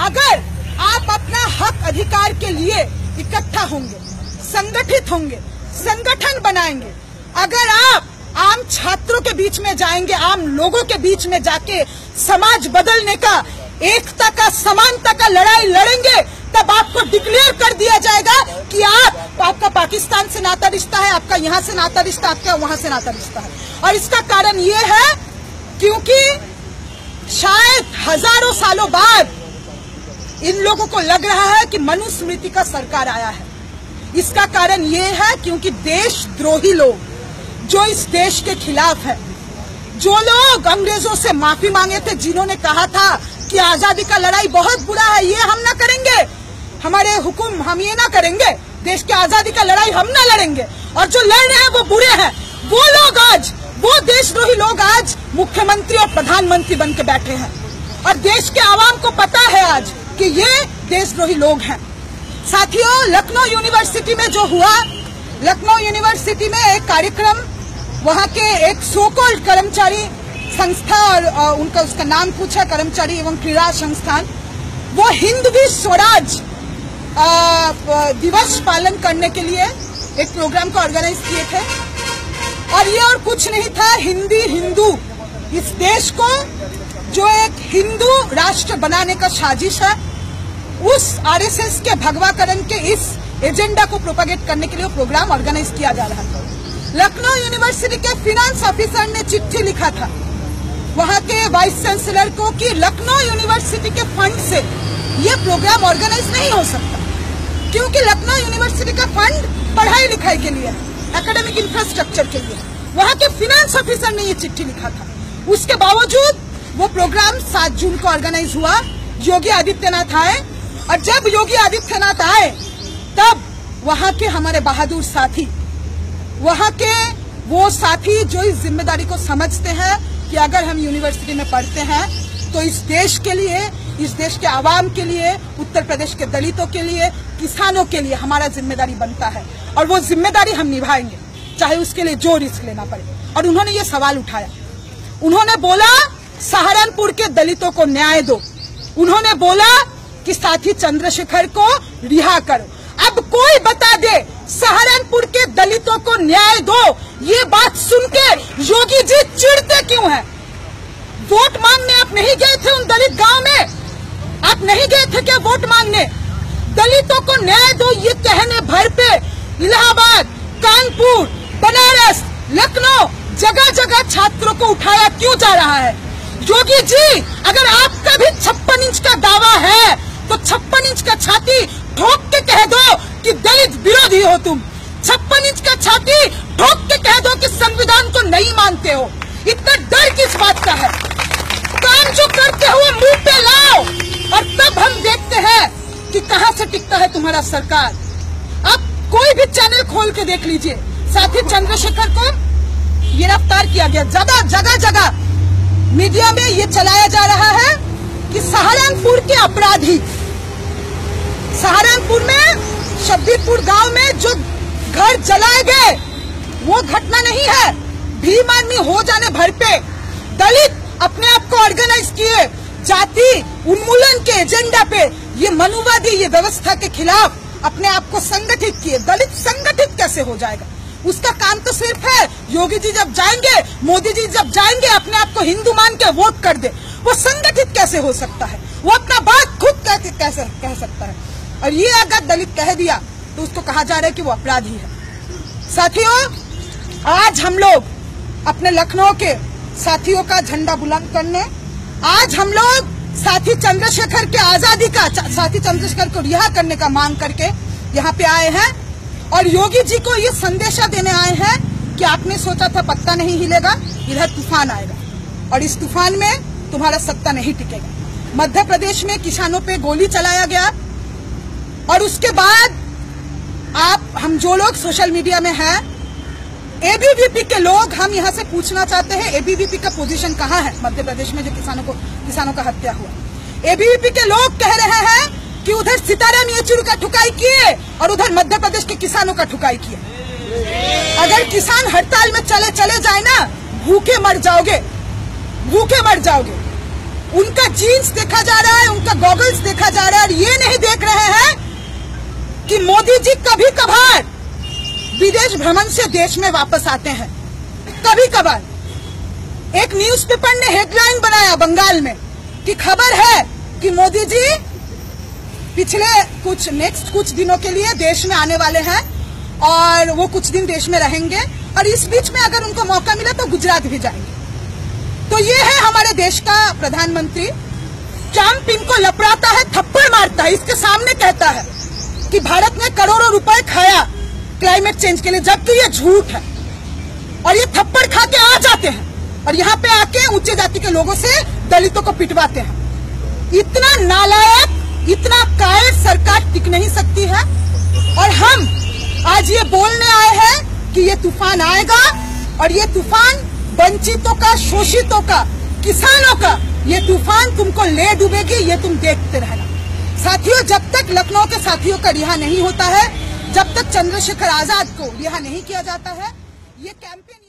अगर आप अपना हक अधिकार के लिए इकट्ठा होंगे, संगठित होंगे, संगठन बनाएंगे, अगर आप आम छात्रों के बीच में जाएंगे, आम लोगों के बीच में जाके समाज बदलने का, एकता का, समानता का लड़ाई लड़ेंगे, तब आपको डिक्लेयर कर दिया जाएगा कि आपका पाकिस्तान से नाता रिश्ता है, आपका यहाँ से नाता रिश्ता, आपका वहां से नाता रिश्ता है। और इसका कारण ये है क्योंकि शायद हजारों सालों बाद इन लोगों को लग रहा है कि मनुस्मृति का सरकार आया है। इसका कारण ये है क्योंकि देशद्रोही लोग जो इस देश के खिलाफ है, जो लोग अंग्रेजों से माफी मांगे थे, जिन्होंने कहा था कि आजादी का लड़ाई बहुत बुरा है, ये हम ना करेंगे, हमारे हुक्म हम ये ना करेंगे, देश की आजादी का लड़ाई हम ना लड़ेंगे, और जो लड़ रहे हैं वो बुरे हैं, वो लोग आज, वो देशद्रोही लोग आज मुख्यमंत्री और प्रधानमंत्री बन के बैठे हैं। और देश के आवाम को पता है आज कि ये देशद्रोही लोग हैं। साथियों, लखनऊ यूनिवर्सिटी में जो हुआ, लखनऊ यूनिवर्सिटी में एक कार्यक्रम, वहां के एक सो कॉल्ड कर्मचारी संस्था, और उनका उसका नाम पूछा, कर्मचारी एवं क्रीड़ा संस्थान, वो हिंदवी स्वराज दिवस पालन करने के लिए एक प्रोग्राम को ऑर्गेनाइज किए थे। और ये और कुछ नहीं था, हिंदी हिंदू, इस देश को जो एक हिंदू राष्ट्र बनाने का साजिश है, उस आरएसएस के भगवाकरण के इस एजेंडा को प्रोपेगेट करने के लिए प्रोग्राम ऑर्गेनाइज किया जा रहा था। लखनऊ यूनिवर्सिटी के फाइनेंस ऑफिसर ने चिट्ठी लिखा था वहां के वाइस चांसलर को कि लखनऊ यूनिवर्सिटी के फंड से ये प्रोग्राम ऑर्गेनाइज नहीं हो सकता, क्योंकि लखनऊ यूनिवर्सिटी का फंड पढ़ाई लिखाई के लिए, एकेडमिक इंफ्रास्ट्रक्चर के लिए। वहां के फाइनेंस ऑफिसर ने ये चिट्ठी लिखा था। उसके बावजूद वो प्रोग्राम 7 जून को ऑर्गेनाइज हुआ। योगी आदित्यनाथ आए, और जब योगी आदित्यनाथ आए तब वहां के हमारे बहादुर साथी, वहां के वो साथी जो इस जिम्मेदारी को समझते हैं कि अगर हम यूनिवर्सिटी में पढ़ते हैं तो इस देश के लिए, इस देश के आवाम के लिए, उत्तर प्रदेश के दलितों के लिए, किसानों के लिए हमारा जिम्मेदारी बनता है, और वो जिम्मेदारी हम निभाएंगे, चाहे उसके लिए जो रिस्क लेना पड़े। और उन्होंने ये सवाल उठाया, उन्होंने बोला सहारनपुर के दलितों को न्याय दो, उन्होंने बोला कि साथी चंद्रशेखर को रिहा करो। अब कोई बता दे सहारनपुर के दलितों को न्याय दो, ये बात सुन के योगी जी चिढ़ते क्यों हैं? वोट मांगने आप नहीं गए थे उन दलित गांव में? आप नहीं गए थे क्या वोट मांगने? दलितों को न्याय दो ये कहने भर पे इलाहाबाद, कानपुर, बनारस, लखनऊ, जगह जगह छात्रों को उठाया क्यों जा रहा है? योगी जी, अगर आपका भी 56 इंच का दावा है तो 56 इंच का छाती ठोक के कह दो कि दलित विरोधी हो तुम। 56 इंच का छाती ठोक के कह दो कि संविधान को नहीं मानते हो। इतना डर किस बात का है? काम जो करते हुए मुंह पे लाओ, और तब हम देखते हैं कि कहां से टिकता है तुम्हारा सरकार। अब कोई भी चैनल खोल के देख लीजिए, साथी चंद्रशेखर को गिरफ्तार किया गया। जगह जगह मीडिया में ये चलाया जा रहा है कि सहारनपुर के अपराधी, सहारनपुर में शब्बीरपुर गांव में जो घर जलाए गए वो घटना नहीं है। भीम आर्मी हो जाने भर पे दलित अपने आप को ऑर्गेनाइज किए, जाति उन्मूलन के एजेंडा पे, ये मनुवादी, ये व्यवस्था के खिलाफ अपने आप को संगठित किए। दलित संगठित कैसे हो जाएगा? उसका काम तो सिर्फ है, योगी जी जब जाएंगे, मोदी जी जब जाएंगे, अपने आप को हिंदू मान के वोट कर दे। वो संगठित कैसे हो सकता है? वो अपना बात खुद कैसे कह सकता है? और ये अगर दलित कह दिया तो उसको कहा जा रहा है कि वो अपराधी है। साथियों, आज हम लोग अपने लखनऊ के साथियों का झंडा बुलंद करने, आज हम लोग साथी चंद्रशेखर के आजादी का, साथी चंद्रशेखर को रिहा करने का मांग करके यहाँ पे आए हैं, और योगी जी को ये संदेशा देने आए हैं कि आपने सोचा था पत्ता नहीं हिलेगा, इधर तूफान आएगा, और इस तूफान में तुम्हारा सत्ता नहीं टिकेगा। मध्य प्रदेश में किसानों पे गोली चलाया गया, और उसके बाद हम जो लोग सोशल मीडिया में हैं, एबीवीपी के लोग, हम यहाँ से पूछना चाहते हैं एबीवीपी का पोजीशन कहाँ है मध्य प्रदेश में जो किसानों का हत्या हुआ। एबीवीपी के लोग कह रहे हैं कि उधर सीताराम येचुरी का ठुकाई किए और उधर मध्य प्रदेश के किसानों का ठुकाई किए। अगर किसान हड़ताल में चले जाए ना, भूखे मर जाओगे। उनका जीन्स देखा जा रहा है, उनका गॉगल्स देखा जा रहा है और ये नहीं देख रहे हैं कि मोदी जी कभी कभार विदेश भ्रमण से देश में वापस आते हैं। कभी कभार एक न्यूज़पेपर ने हेडलाइन बनाया बंगाल में कि खबर है कि मोदी जी पिछले कुछ दिनों के लिए देश में आने वाले हैं और वो कुछ दिन देश में रहेंगे और इस बीच में अगर उनको मौका मिला तो गुजरात भी जाएंगे। तो ये है हमारे देश का प्रधानमंत्री। ट्रंप इनको लपड़ाता है, थप्पड़ मारता है, इसके सामने कहता है कि भारत ने करोड़ों रुपए खाया क्लाइमेट चेंज के लिए, जबकि ये झूठ है। और ये थप्पड़ खा के आ जाते हैं और यहाँ पे आके उच्च जाति के लोगों से दलितों को पिटवाते हैं। इतना नालायक, इतना कायर सरकार टिक नहीं सकती है। और हम आज ये बोलने आए हैं कि ये तूफान आएगा और ये तूफान वंचितों का, शोषितों का, किसानों का ये तूफान तुमको ले डूबेगी, ये तुम देखते रहना। साथियों, जब तक लखनऊ के साथियों का रिहा नहीं होता है, जब तक चंद्रशेखर आजाद को रिहा नहीं किया जाता है, ये कैंपेन